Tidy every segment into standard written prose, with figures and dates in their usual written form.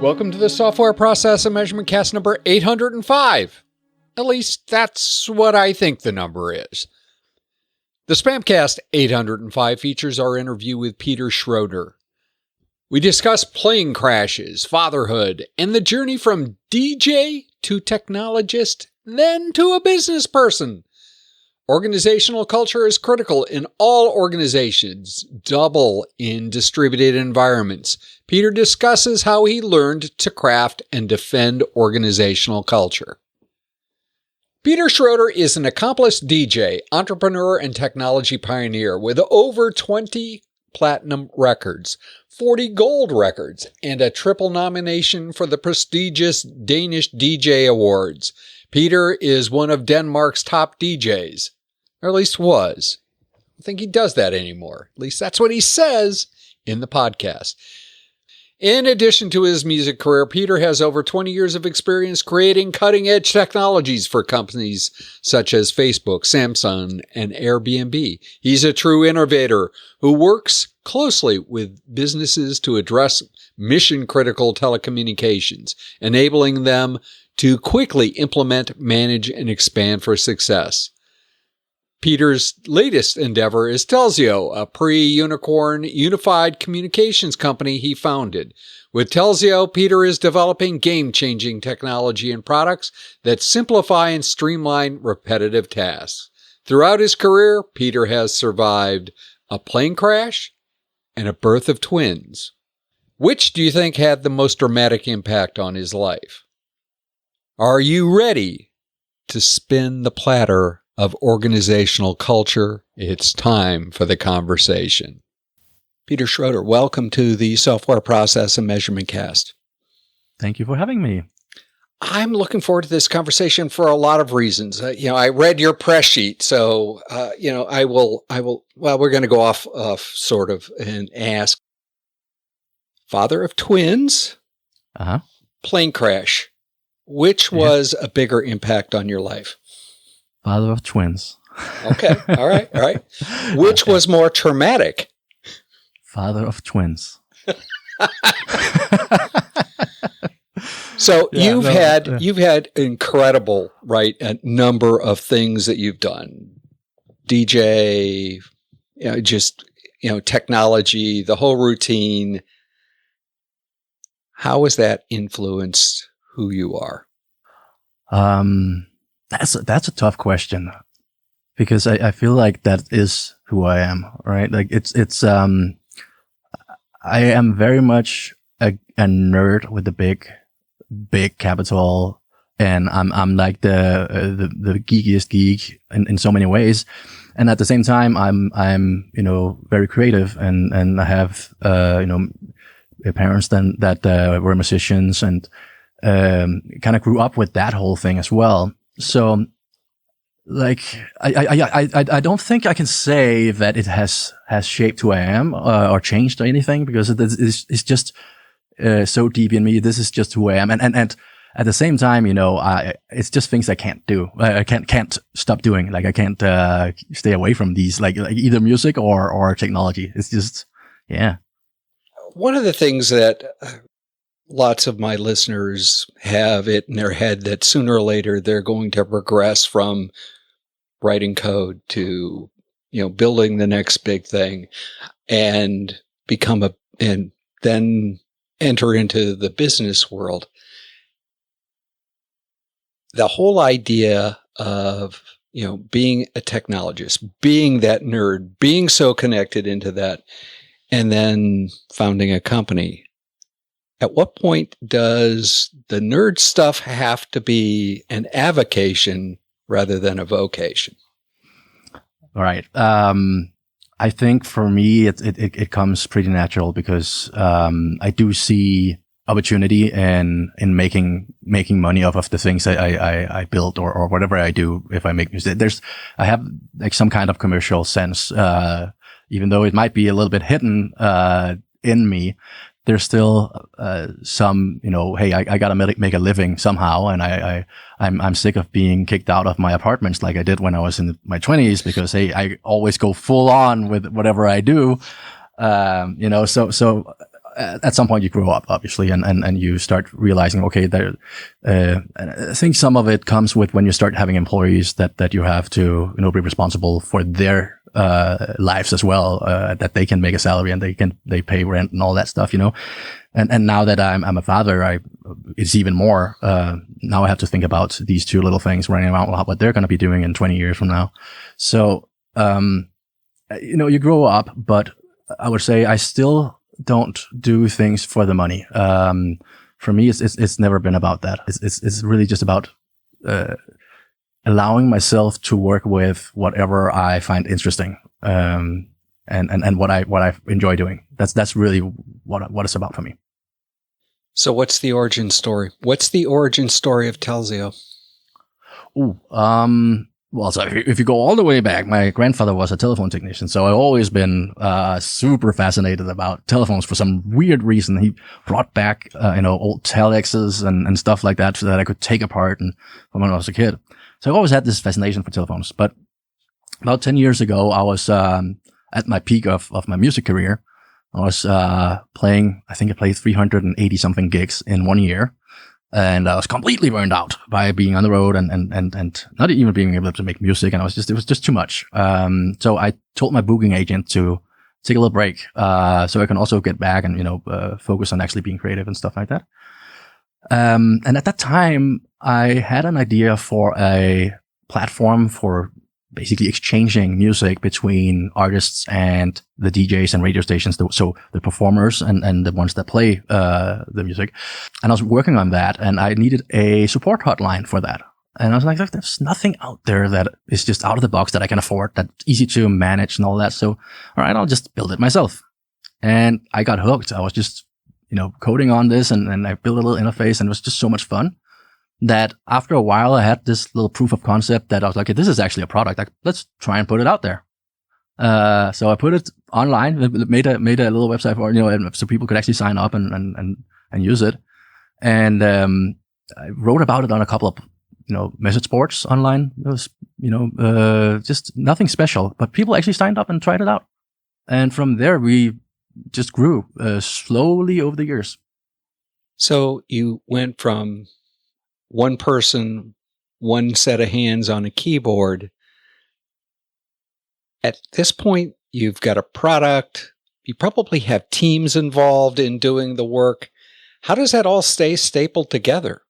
Welcome to the Software Process and Measurement Cast number 805. At least that's what I think the number is. The SPaMCAST 805 features our interview with Peter Schroeder. We discuss plane crashes, fatherhood, and the journey from DJ to technologist, then to a business person. Organizational culture is critical in all organizations, double in distributed environments. Peter discusses how he learned to craft and defend organizational culture. Peter Schroeder is an accomplished DJ, entrepreneur, and technology pioneer with over 20 platinum records, 40 gold records, and a triple nomination for the prestigious Danish DJ Awards. Peter is one of Denmark's top DJs. Or at least was. I don't think he does that anymore. At least that's what he says in the podcast. In addition to his music career, Peter has over 20 years of experience creating cutting-edge technologies for companies such as Facebook, Samsung, and Airbnb. He's a true innovator who works closely with businesses to address mission-critical telecommunications, enabling them to quickly implement, manage, and expand for success. Peter's latest endeavor is Telzio, a pre-unicorn unified communications company he founded. With Telzio, Peter is developing game-changing technology and products that simplify and streamline repetitive tasks. Throughout his career, Peter has survived a plane crash and a birth of twins. Which do you think had the most dramatic impact on his life? Are you ready to spin the platter of organizational culture? It's time for the conversation. Peter Schroeder, welcome to the Software Process and Measurement Cast. Thank you for having me. I'm looking forward to this conversation for a lot of reasons. I read your press sheet, so I will. Well, we're going to go off sort of and ask. Father of twins, plane crash. Which was a bigger impact on your life? Father of twins. Okay. All right. Which was more traumatic? Father of twins. So you've had incredible, right, a number of things that you've done. DJ, technology, the whole routine. How has that influenced who you are? That's a tough question, because I feel like that is who I am, right? Like I am very much a nerd with the big capital, and I'm like the geekiest geek in so many ways. And at the same time, I'm very creative, and I have parents that were musicians, and kind of grew up with that whole thing as well. So, like, I don't think I can say that it has shaped who I am or changed or anything, because it's just so deep in me. This is just who I am, and at the same time, it's just things I can't do. I can't stop doing. Like, I can't stay away from these, like either music or technology. It's just, yeah. One of the things that lots of my listeners have it in their head that sooner or later they're going to progress from writing code to, building the next big thing and and then enter into the business world. The whole idea of, being a technologist, being that nerd, being so connected into that, and then founding a company. At what point does the nerd stuff have to be an avocation rather than a vocation? All right. I think for me, it comes pretty natural, because I do see opportunity in making money off of the things I build or whatever I do. If I make music, I have like some kind of commercial sense, even though it might be a little bit hidden in me. There's still some, hey, I gotta make a living somehow, and I'm sick of being kicked out of my apartments like I did when I was in my 20s, because hey, I always go full on with whatever I do, So at some point you grow up, obviously, and you start realizing, okay, I think some of it comes with when you start having employees that you have to, be responsible for their lives as well, that they can make a salary and they pay rent and all that stuff, And now that I'm a father, it's even more. Now I have to think about these two little things running around, what they're going to be doing in 20 years from now. So, you grow up, but I would say I still don't do things for the money. For me, it's never been about that. It's really just about, allowing myself to work with whatever I find interesting. And what I enjoy doing. That's really what it's about for me. So what's the origin story? What's the origin story of Telzio? Well, so if you go all the way back, my grandfather was a telephone technician, so I've always been super fascinated about telephones for some weird reason. He brought back old telexes and stuff like that so that I could take apart and from when I was a kid. So I always had this fascination for telephones. But about 10 years ago, I was at my peak of my music career. I was playing, I think I played 380 something gigs in 1 year. And I was completely burned out by being on the road and not even being able to make music. And it was just too much. So I told my booking agent to take a little break, so I can also get back and, focus on actually being creative and stuff like that. And at that time, I had an idea for a platform for basically exchanging music between artists and the DJs and radio stations. So the performers and the ones that play, the music. And I was working on that and I needed a support hotline for that. And I was like, there's nothing out there that is just out of the box that I can afford, that's easy to manage and all that. So, all right, I'll just build it myself. And I got hooked. I was just, coding on this and I built a little interface and it was just so much fun that after a while I had this little proof of concept that I was like, this is actually a product. Like, let's try and put it out there. So I put it online, made a little website for, so people could actually sign up and use it. And, I wrote about it on a couple of, message boards online. It was, just nothing special, but people actually signed up and tried it out. And from there, we just grew, slowly over the years. So you went from one person, one set of hands on a keyboard. At this point, you've got a product. You probably have teams involved in doing the work. How does that all stay stapled together?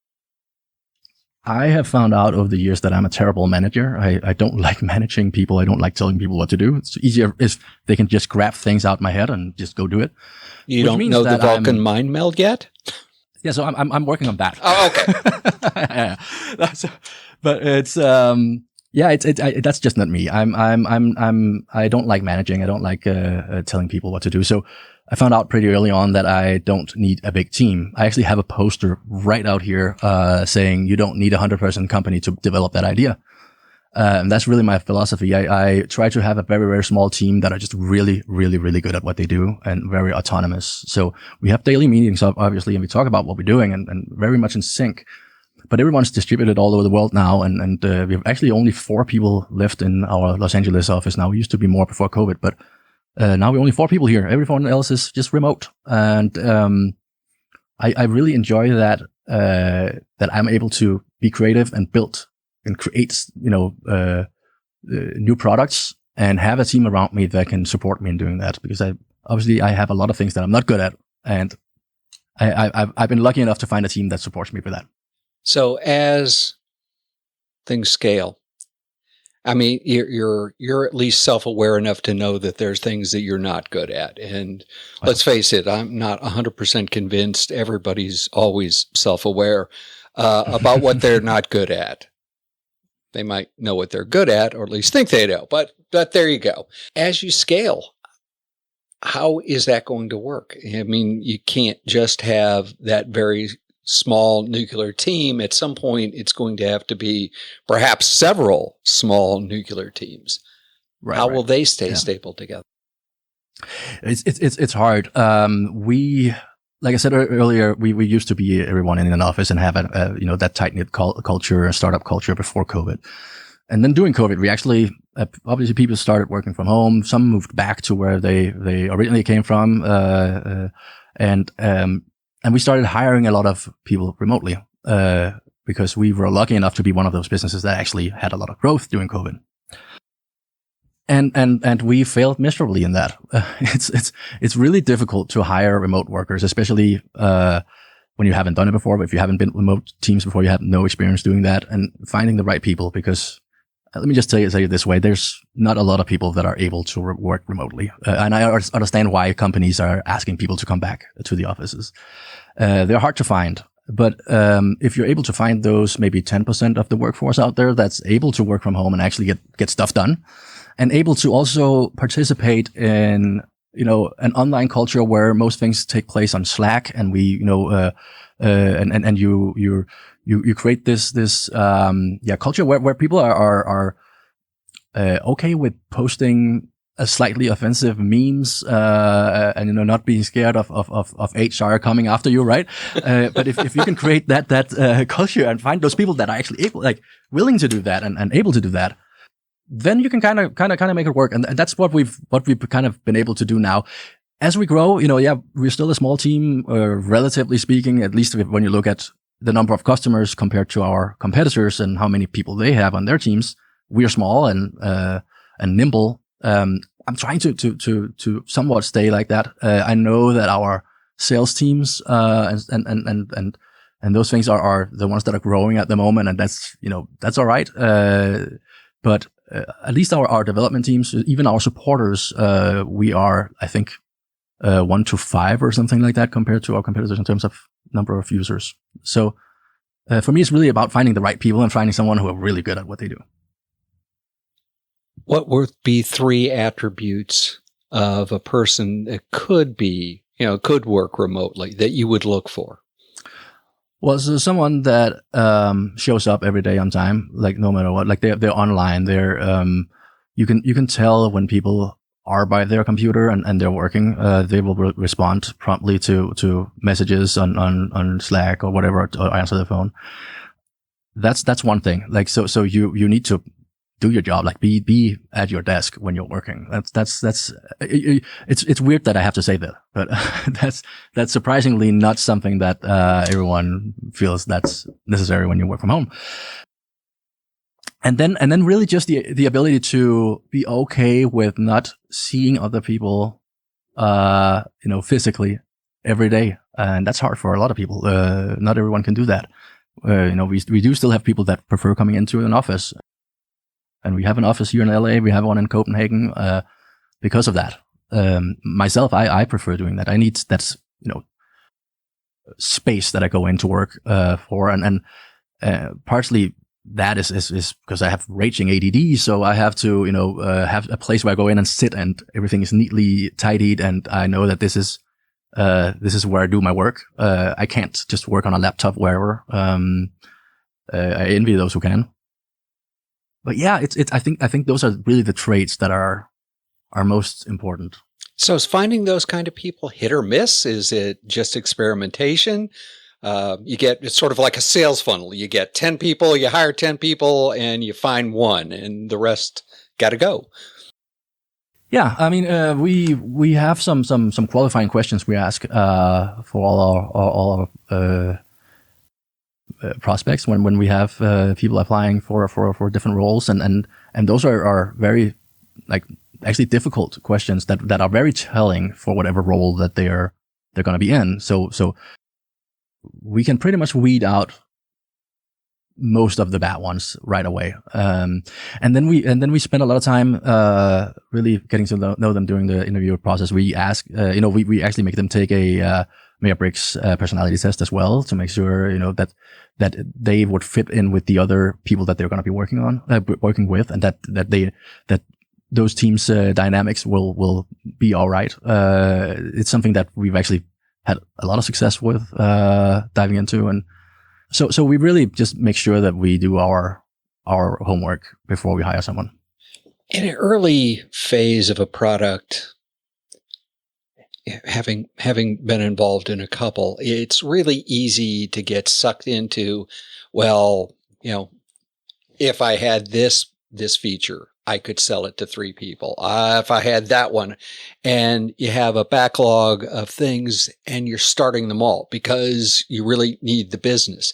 I have found out over the years that I'm a terrible manager. I don't like managing people. I don't like telling people what to do. It's easier if they can just grab things out of my head and just go do it. You don't know the Vulcan mind meld yet? Yeah, so I'm working on that. Oh, okay. Yeah. But it's that's just not me. I don't like managing. I don't like telling people what to do. So I found out pretty early on that I don't need a big team. I actually have a poster right out here saying you don't need a 100-person company to develop that idea. And that's really my philosophy. I try to have a very, very small team that are just really, really, really good at what they do and very autonomous. So we have daily meetings, obviously, and we talk about what we're doing and very much in sync. But everyone's distributed all over the world now. And we have actually only 4 people left in our Los Angeles office now. We used to be more before COVID, but now we're only 4 people here. Everyone else is just remote. And I really enjoy that I'm able to be creative and build and create, new products and have a team around me that can support me in doing that. Because I have a lot of things that I'm not good at. And I've been lucky enough to find a team that supports me for that. So as things scale, I mean, you're at least self-aware enough to know that there's things that you're not good at. And let's face it, I'm not 100% convinced everybody's always self-aware about what they're not good at. They might know what they're good at, or at least think they know, but there you go. As you scale, how is that going to work? I mean, you can't just have that very small nuclear team. At some point, it's going to have to be perhaps several small nuclear teams. Right, How will they stay stapled together? It's hard. Like I said earlier, we used to be everyone in an office and have that tight-knit culture, startup culture before COVID. And then during COVID, we actually, obviously people started working from home. Some moved back to where they originally came from. And we started hiring a lot of people remotely, because we were lucky enough to be one of those businesses that actually had a lot of growth during COVID. And we failed miserably in that. It's really difficult to hire remote workers, especially, when you haven't done it before. But if you haven't been remote teams before, you have no experience doing that, and finding the right people, because let me just say it this way. There's not a lot of people that are able to work remotely. And I understand why companies are asking people to come back to the offices. They're hard to find. But if you're able to find those maybe 10% of the workforce out there that's able to work from home and actually get stuff done, and able to also participate in, an online culture where most things take place on Slack, and we, and you create this culture where people are okay with posting a slightly offensive memes, and not being scared of HR coming after you, right? But if you can create that culture and find those people that are actually able, willing to do that and able to do that, then you can kind of make it work. And that's what we've kind of been able to do now. As we grow, we're still a small team, relatively speaking, at least when you look at the number of customers compared to our competitors and how many people they have on their teams. We are small and nimble. I'm trying to somewhat stay like that. I know that our sales teams, and those things are the ones that are growing at the moment. And that's all right. But at least our development teams, even our supporters, we are, I think, 1 to 5 or something like that compared to our competitors in terms of number of users. So, for me, it's really about finding the right people and finding someone who are really good at what they do. What would be 3 attributes of a person that could work remotely that you would look for? Well, so someone that shows up every day on time, no matter what, they're online. You can tell when people are by their computer and they're working. They will respond promptly to messages on Slack or whatever, or answer the phone. That's one thing. So you need to do your job, be at your desk when you're working. It's weird that I have to say that, but that's surprisingly not something that everyone feels that's necessary when you work from home. And then really just the ability to be okay with not seeing other people, physically every day. And that's hard for a lot of people. Not everyone can do that. We do still have people that prefer coming into an office. And we have an office here in LA. We have one in Copenhagen, because of that. Myself, I prefer doing that. I need space that I go into work, for. And partially that is because I have raging ADD. So I have to, have a place where I go in and sit and everything is neatly tidied. And I know that this is where I do my work. I can't just work on a laptop wherever. I envy those who can. But yeah, I think those are really the traits that are most important. So is finding those kind of people hit or miss? Is it just experimentation? It's sort of like a sales funnel. You get 10 people, you hire 10 people, and you find one, and the rest got to go. Yeah, I mean, we have some qualifying questions we ask for all our prospects when we have people applying for different roles, and those are very actually difficult questions that are very telling for whatever role that they're going to be in. So we can pretty much weed out most of the bad ones right away. And then we spend a lot of time really getting to know them during the interview process. We ask, we actually make them take a Myers-Briggs personality test as well to make sure that they would fit in with the other people that they're going to be working with, and that those teams' dynamics will be all right. It's something that we've actually had a lot of success with diving into, and so we really just make sure that we do our homework before we hire someone. In an early phase of a product, having been involved in a couple, it's really easy to get sucked into, well, if I had this feature, I could sell it to 3 people. If I had that one, and you have a backlog of things and you're starting them all because you really need the business.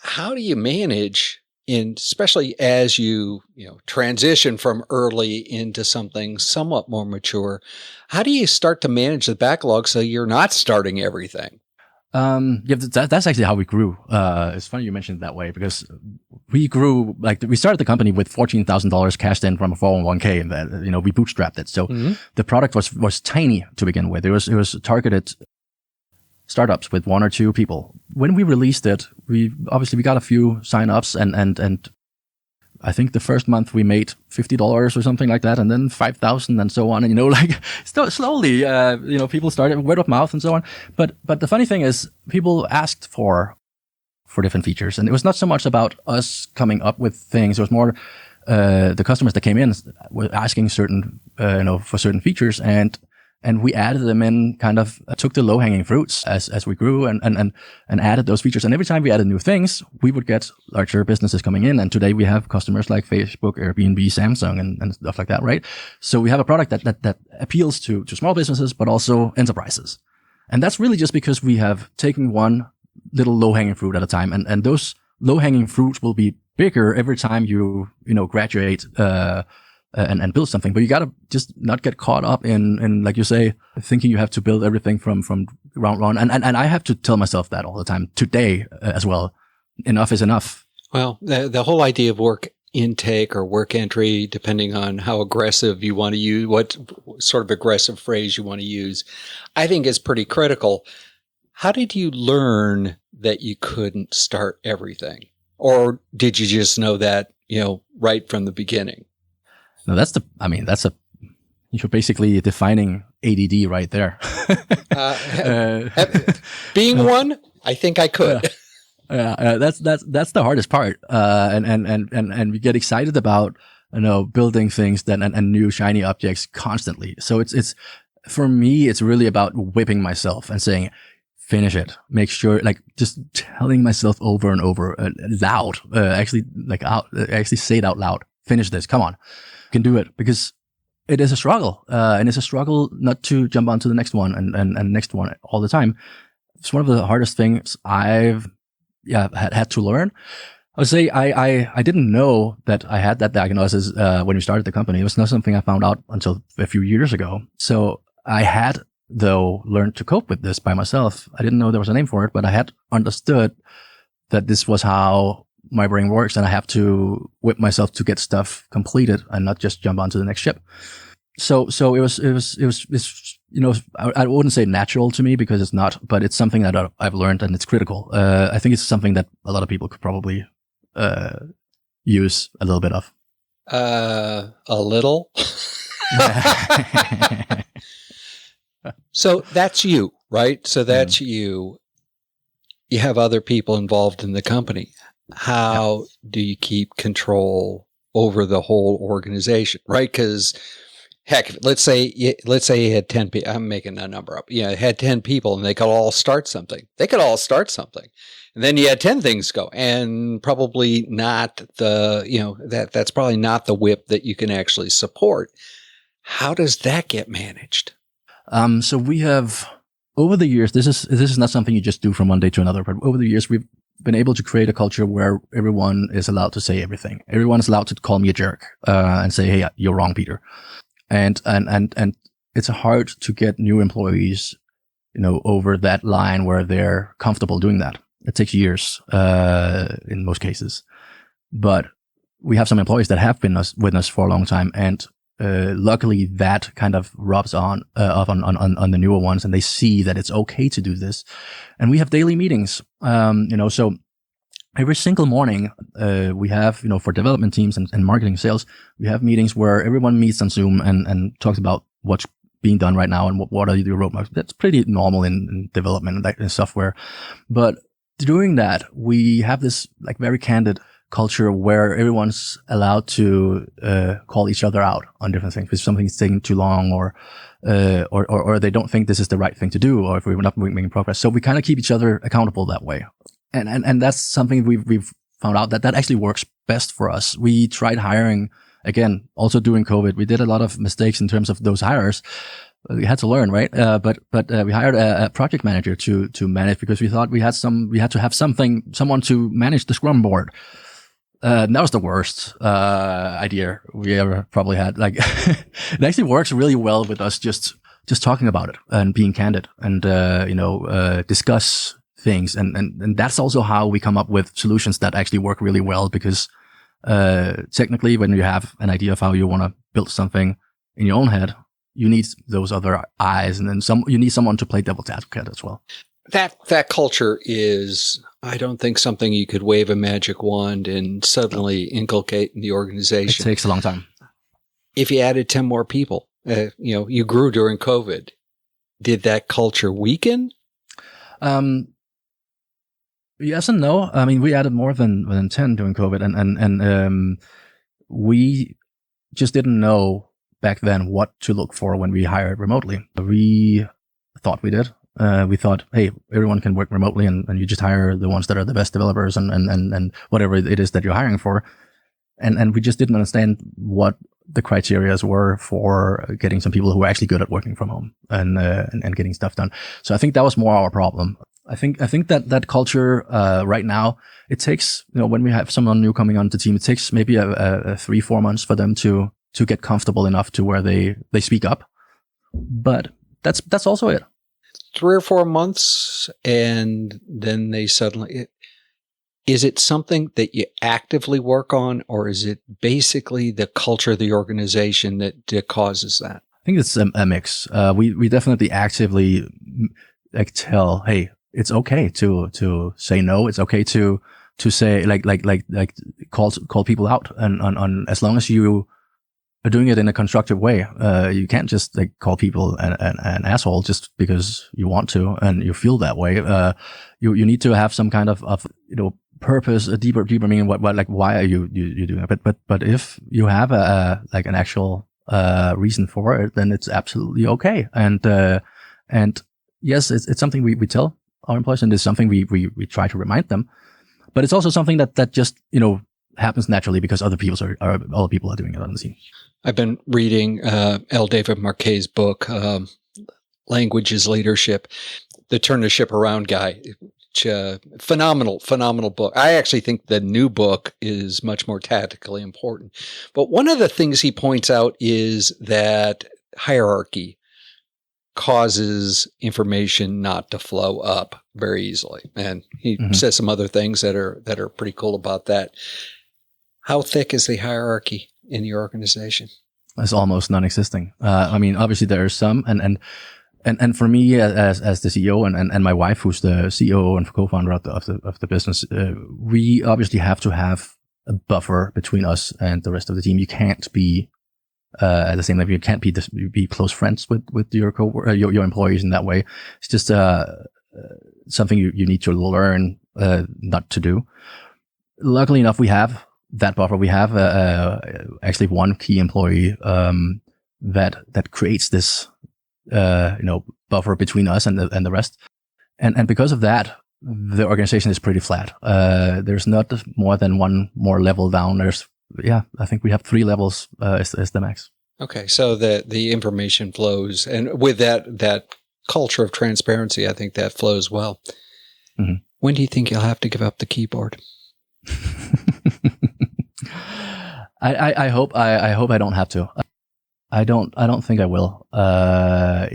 How do you manage especially as you transition from early into something somewhat more mature? How do you start to manage the backlog so you're not starting everything? Yeah, that's actually how we grew. It's funny you mentioned it that way because we grew, like we started the company with $14,000 cashed in from a 401k and that, we bootstrapped it. So the product was tiny to begin with. It was targeted startups with 1 or 2 people. When we released it, we got a few signups and I think the first month we made $50 or something like that, and then 5,000 and so on. And, slowly, people started word of mouth and so on. But the funny thing is people asked for different features. And it was not so much about us coming up with things. It was more, the customers that came in were asking certain, for certain features, and we added them in, kind of took the low-hanging fruits as we grew and added those features. And every time we added new things, we would get larger businesses coming in. And today we have customers like Facebook, Airbnb, Samsung, and stuff like that, right? So we have a product that appeals to small businesses, but also enterprises. And that's really just because we have taken one little low-hanging fruit at a time. And those low-hanging fruits will be bigger every time you graduate, and build something, but you gotta just not get caught up in like you say, thinking you have to build everything from round one. And I have to tell myself that all the time today as well. Enough is enough. Well, the whole idea of work intake or work entry, depending on how aggressive you want to use, what sort of aggressive phrase you want to use, I think is pretty critical. How did you learn that you couldn't start everything? Or did you just know that, right from the beginning? No, you're basically defining ADD right there. Being one, I think I could. That's the hardest part. And we get excited about, building things and new shiny objects constantly. So it's, for me, it's really about whipping myself and saying, finish it. Make sure, just telling myself over and over, loud, actually say it out loud. Finish this. Come on. Can do it, because it is a struggle. And it's a struggle not to jump onto the next one and next one all the time. It's one of the hardest things I've had to learn. I would say I didn't know that I had that diagnosis when we started the company. It was not something I found out until a few years ago. So I had, though, learned to cope with this by myself. I didn't know there was a name for it, but I had understood that this was how my brain works, and I have to whip myself to get stuff completed and not just jump onto the next ship. So it was, I wouldn't say natural to me, because it's not, but it's something that I've learned, and it's critical. I think it's something that a lot of people could probably, use a little bit of. A little? So that's you, right? So that's you. You have other people involved in the company. How do you keep control over the whole organization, right? Because heck, let's say you had 10 people. I'm making a number up. Had 10 people, and they could all start something. And then you had 10 things go, and probably not that's probably not the whip that you can actually support. How does that get managed? So we have, over the years, this is not something you just do from one day to another, but over the years, we've been able to create a culture where everyone is allowed to say everything. Everyone is allowed to call me a jerk, and say, "Hey, you're wrong, Peter." And it's hard to get new employees, over that line where they're comfortable doing that. It takes years, in most cases. But we have some employees that have been with us for a long time, and luckily that kind of rubs on the newer ones, and they see that it's okay to do this. And we have daily meetings, so every single morning, we have, for development teams and marketing sales, we have meetings where everyone meets on Zoom and talks about what's being done right now and what are the roadmaps. That's pretty normal in development and software. But doing that, we have this very candid culture where everyone's allowed to call each other out on different things. If something's taking too long, or they don't think this is the right thing to do, or if we're not making progress. So we kind of keep each other accountable that way. And that's something we've found out that actually works best for us. We tried hiring again, also during COVID, we did a lot of mistakes in terms of those hires. We had to learn, right? But we hired a project manager to manage, because we thought we had to have someone to manage the Scrum board. That was the worst idea we ever probably had. Like, it actually works really well with us just talking about it and being candid and discuss things, and that's also how we come up with solutions that actually work really well, because technically, when you have an idea of how you want to build something in your own head, you need those other eyes, and then you need someone to play devil's advocate as well. That culture is, I don't think, something you could wave a magic wand and suddenly inculcate in the organization. It takes a long time. If you added 10 more people, you grew during COVID, did that culture weaken? Yes and no. I mean, we added more than 10 during COVID, and we just didn't know back then what to look for when we hired remotely. We thought we did. We thought, hey, everyone can work remotely, and you just hire the ones that are the best developers and whatever it is that you're hiring for. And we just didn't understand what the criteria were for getting some people who are actually good at working from home and getting stuff done. So I think that was more our problem. I think that culture, right now, it takes, when we have someone new coming onto the team, it takes maybe a 3-4 months for them to get comfortable enough to where they speak up. But that's also it. 3 or 4 months, and then they suddenly, is it something that you actively work on, or is it basically the culture of the organization that causes that? I think it's a mix. We definitely actively tell, hey, it's okay to say no. It's okay to say call people out, and on as long as you are doing it in a constructive way. You can't just call people an asshole just because you want to and you feel that way. You need to have some kind of purpose, a deeper meaning. Why are you doing it? But if you have an actual reason for it, then it's absolutely okay. And yes, it's something we tell our employees, and it's something we try to remind them. But it's also something that just happens naturally because other people are doing it on the team. I've been reading L. David Marquet's book, Language is Leadership, the Turn the Ship Around guy. Phenomenal book. I actually think the new book is much more tactically important. But one of the things he points out is that hierarchy causes information not to flow up very easily. And he says some other things that are pretty cool about that. How thick is the hierarchy in your organization? It's almost non-existing. I mean, obviously there are some, and for me as the CEO and my wife, who's the CEO and co-founder of the business, we obviously have to have a buffer between us and the rest of the team. You can't be at the same level. You can't be close friends with your your employees in that way. It's just something you need to learn not to do. Luckily enough, we have that buffer. We have actually one key employee that creates this buffer between us and the rest, and because of that, the organization is pretty flat. There's not more than one more level down. I think we have 3 levels is the max. Okay, so the information flows, and with that culture of transparency, I think that flows well. Mm-hmm. When do you think you'll have to give up the keyboard? I hope I don't have to. I don't think I will. I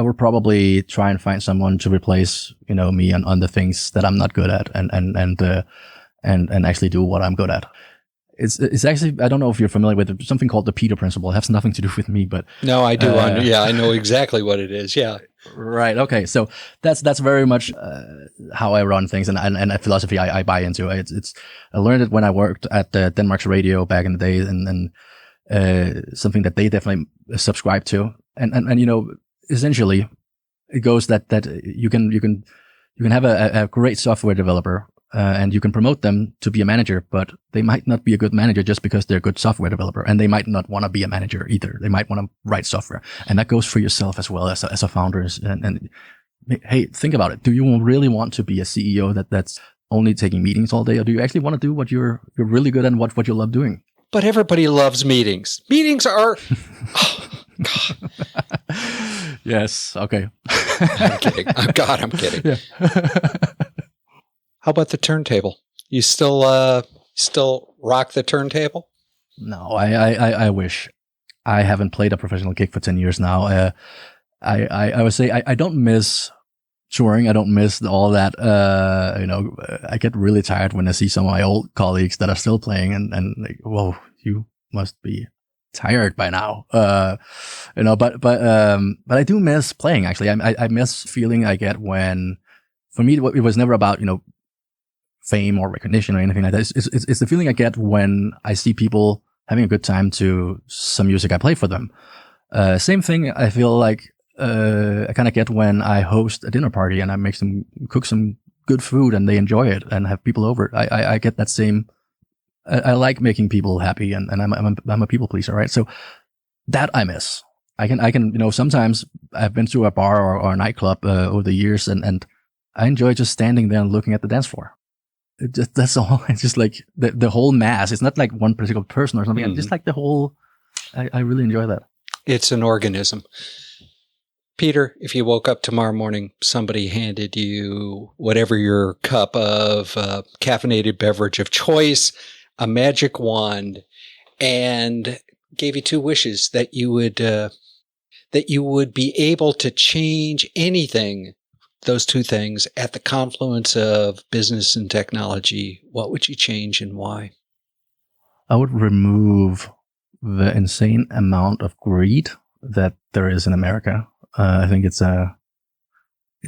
will probably try and find someone to replace, me on the things that I'm not good at and actually do what I'm good at. It's actually, I don't know if you're familiar with it, something called the Peter principle. It has nothing to do with me, but. No, I do. I know exactly what it is. Yeah. Right. Okay. So that's very much how I run things, and a philosophy I buy into. I learned it when I worked at Denmark's radio back in the day, and something that they definitely subscribe to. And essentially it goes that you can have a great software developer, and you can promote them to be a manager, but they might not be a good manager just because they're a good software developer, and they might not want to be a manager either. They might want to write software, and that goes for yourself as well as a founder. And hey, think about it. Do you really want to be a CEO that's only taking meetings all day, or do you actually want to do what you're really good at and what you love doing? but everybody loves meetings. Meetings are... Oh, God. Yes. Okay. I'm kidding. Oh, God, I'm kidding. Yeah. How about the turntable? You still rock the turntable? No, I wish. I haven't played a professional gig for 10 years now. I would say I don't miss touring. I don't miss all that. I get really tired when I see some of my old colleagues that are still playing and like, whoa, you must be tired by now. But I do miss playing actually. I miss feeling I get when, for me, it was never about, fame or recognition or anything like that. It's the feeling I get when I see people having a good time to some music I play for them. Same thing I feel like I kind of get when I host a dinner party and I cook some good food and they enjoy it and have people over. I get that same. I like making people happy and I'm a people pleaser, right? So that I miss. I can sometimes I've been to a bar or a nightclub over the years and I enjoy just standing there and looking at the dance floor. That's all. It's just like the whole mass. It's not like one particular person or something. Mm-hmm. Just like the whole. I really enjoy that. It's an organism. Peter, if you woke up tomorrow morning, somebody handed you whatever your cup of caffeinated beverage of choice, a magic wand, and gave you two wishes that you would be able to change anything. Those two things at the confluence of business and technology, what would you change and why? I would remove the insane amount of greed that there is in America. I think it's a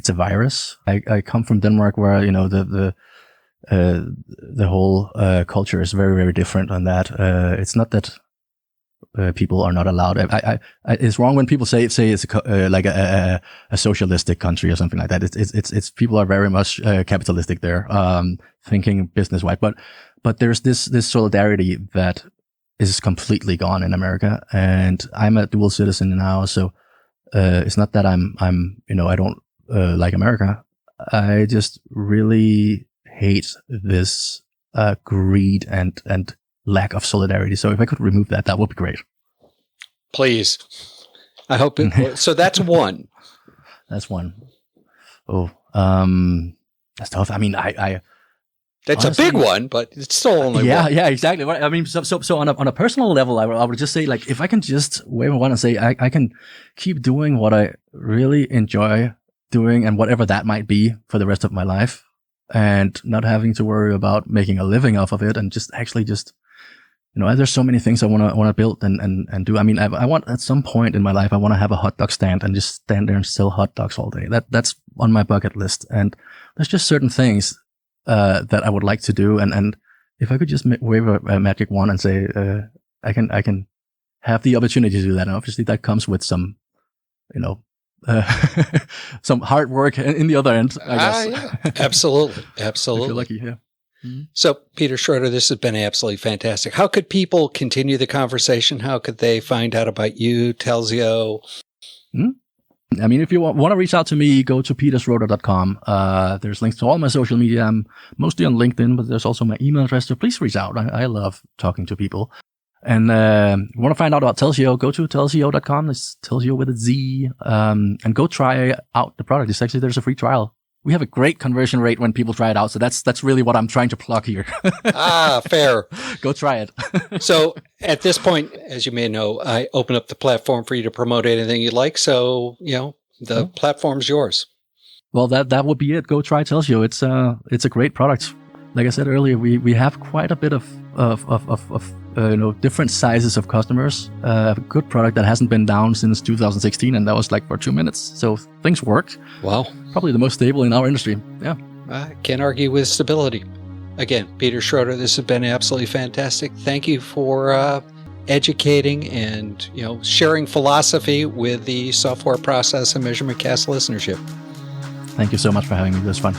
virus. I come from Denmark where, the whole culture is very, very different on that. It's not that people are not allowed. It's wrong when people say it's like a socialistic country or something like that. It's people are very much capitalistic there, thinking business wise. But there's this solidarity that is completely gone in America. And I'm a dual citizen now, so it's not that I'm I don't like America. I just really hate this greed and lack of solidarity. So if I could remove that, that would be great. Please. I hope it. So that's one. That's one. Oh, that's tough. I mean, that's honestly, a big one, but it's still only one. Yeah, exactly. I mean, so on a personal level, I would just say, like, if I can just wave one and say, I can keep doing what I really enjoy doing and whatever that might be for the rest of my life, and not having to worry about making a living off of it, and just actually just, there's so many things I want to build and do. I mean, I want at some point in my life, I want to have a hot dog stand and just stand there and sell hot dogs all day. That's on my bucket list. And there's just certain things, that I would like to do. And if I could just wave a magic wand and say, I can have the opportunity to do that. And obviously that comes with some, some hard work in the other end, I guess. Yeah. Absolutely. I feel lucky, yeah. Mm-hmm. So, Peter Schroeder, this has been absolutely fantastic. How could people continue the conversation? How could they find out about you, Telzio? I mean, if you want to reach out to me, go to peterschroeder.com. There's links to all my social media. I'm mostly on LinkedIn, but there's also my email address. So please reach out. I love talking to people. And you want to find out about Telzio, go to telzio.com. It's Telzio with a Z. And go try out the product. There's a free trial. We have a great conversion rate when people try it out. So that's really what I'm trying to plug here. Fair. Go try it. So at this point, as you may know, I open up the platform for you to promote anything you like. So, the platform's yours. Well, that would be it. Go try Telzio. It's a great product. Like I said earlier, we have quite a bit of different sizes of customers. A good product that hasn't been down since 2016, and that was like for 2 minutes. So things work. Wow. Probably the most stable in our industry. Yeah. I can't argue with stability. Again, Peter Schroeder, this has been absolutely fantastic. Thank you for educating and sharing philosophy with the Software Process and Measurement Cast listenership. Thank you so much for having me. It was fun.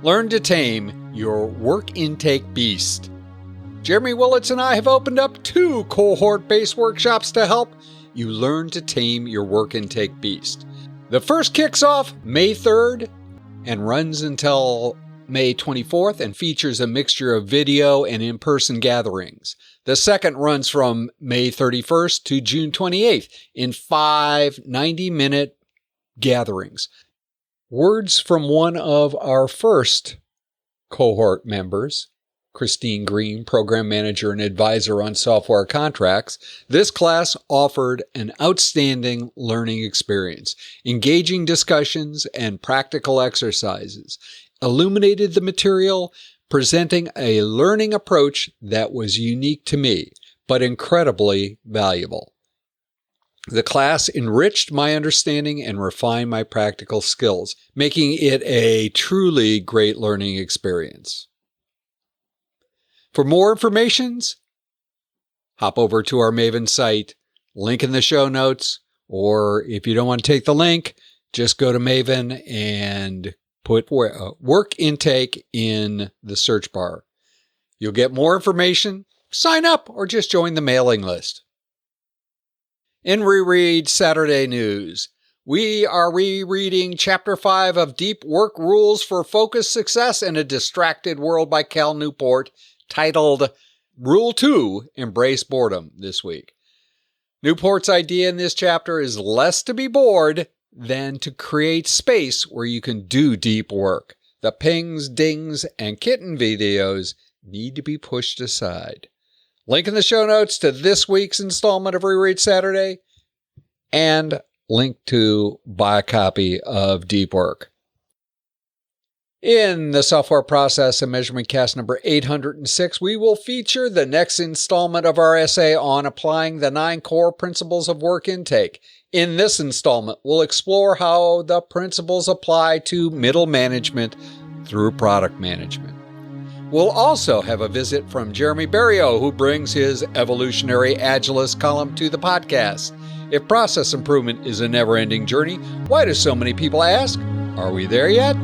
Learn to tame your work intake beast. Jeremy Willits and I have opened up 2 cohort-based workshops to help you learn to tame your work intake beast. The first kicks off May 3rd and runs until May 24th and features a mixture of video and in-person gatherings. The second runs from May 31st to June 28th in 5 90-minute gatherings. Words from one of our first cohort members, Christine Green, Program Manager and Advisor on Software Contracts. This class offered an outstanding learning experience, engaging discussions and practical exercises, illuminated the material, presenting a learning approach that was unique to me, but incredibly valuable. The class enriched my understanding and refined my practical skills, making it a truly great learning experience. For more information, hop over to our Maven site, link in the show notes, or if you don't want to take the link, just go to Maven and put work intake in the search bar. You'll get more information, sign up, or just join the mailing list. In Reread Saturday News, we are rereading Chapter 5 of Deep Work Rules for Focused Success in a Distracted World by Cal Newport, titled Rule 2, Embrace Boredom, this week. Newport's idea in this chapter is less to be bored than to create space where you can do deep work. The pings, dings, and kitten videos need to be pushed aside. Link in the show notes to this week's installment of Reread Saturday and link to buy a copy of Deep Work. In the Software Process and Measurement Cast number 806, we will feature the next installment of our essay on applying the 9 core principles of work intake. In this installment, we'll explore how the principles apply to middle management through product management. We'll also have a visit from Jeremy Berrio, who brings his Evolutionary Agilist column to the podcast. If process improvement is a never-ending journey, why do so many people ask, are we there yet?